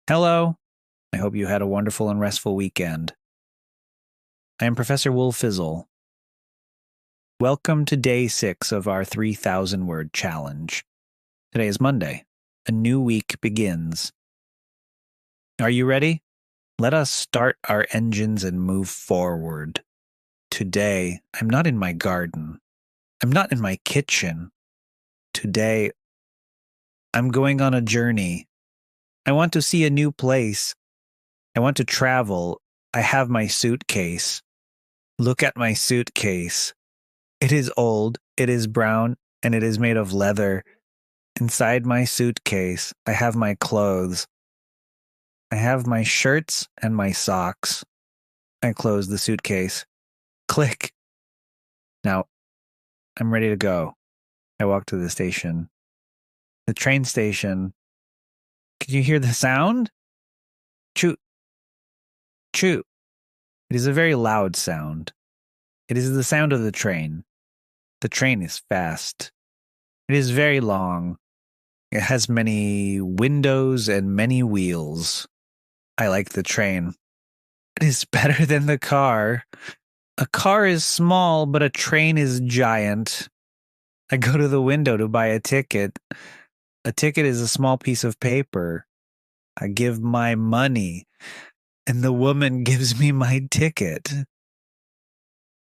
Hello. I hope you had a wonderful and restful weekend. I am Professor Wolfizzle. Welcome to day 6 of our 3,000 word challenge. Today is Monday. A new week begins. Are you ready? Let us start our engines and move forward. Today, I'm not in my garden. I'm not in my kitchen. Today, I'm going on a journey. I want to see a new place. I want to travel. I have my suitcase. Look at my suitcase. It is old, it is brown, and it is made of leather. Inside my suitcase, I have my clothes. I have my shirts and my socks. I close the suitcase. Click. Now, I'm ready to go. I walk to the station. The train station. Can you hear the sound? Choo. Choo. It is a very loud sound. It is the sound of the train. The train is fast. It is very long. It has many windows and many wheels. I like the train. It is better than the car. A car is small, but a train is giant. I go to the window to buy a ticket. A ticket is a small piece of paper. I give my money, and the woman gives me my ticket.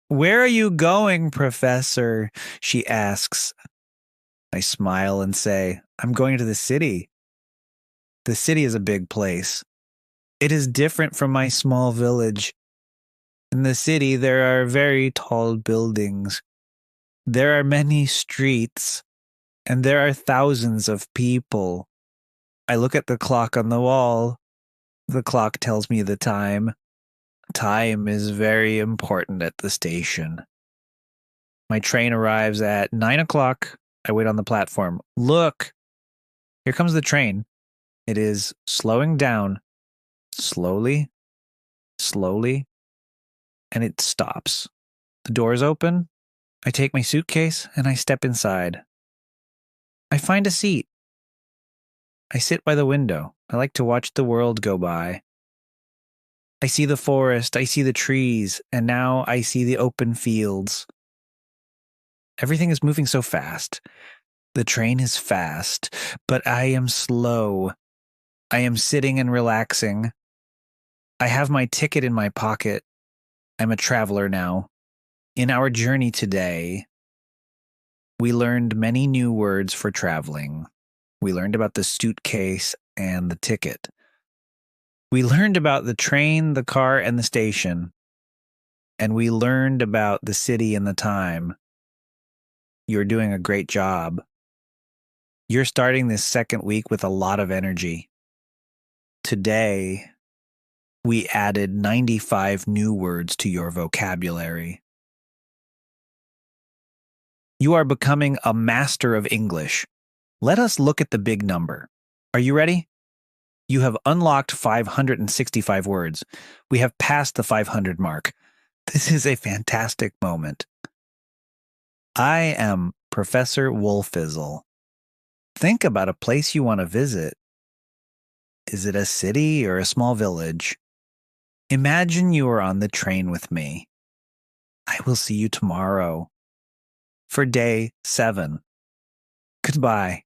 Where are you going, Professor? She asks. I smile and say, I'm going to the city. The city is a big place. It is different from my small village. In the city, there are very tall buildings. There are many streets, and there are thousands of people. I look at the clock on the wall. The clock tells me the time. Time is very important at the station. My train arrives at 9 o'clock. I wait on the platform. Look! Here comes the train. It is slowing down. Slowly. Slowly. And it stops. The doors open. I take my suitcase and I step inside. I find a seat. I sit by the window. I like to watch the world go by. I see the forest, I see the trees, and now I see the open fields. Everything is moving so fast. The train is fast, but I am slow. I am sitting and relaxing. I have my ticket in my pocket. I'm a traveler now. In our journey today, we learned many new words for traveling. We learned about the suitcase and the ticket. We learned about the train, the car, and the station. And we learned about the city and the time. You're doing a great job. You're starting this second week with a lot of energy. Today, we added 95 new words to your vocabulary. You are becoming a master of English. Let us look at the big number. Are you ready? You have unlocked 565 words. We have passed the 500 mark. This is a fantastic moment. I am Professor Wolfizzle. Think about a place you want to visit. Is it a city or a small village? Imagine you are on the train with me. I will see you tomorrow for day 7. Goodbye.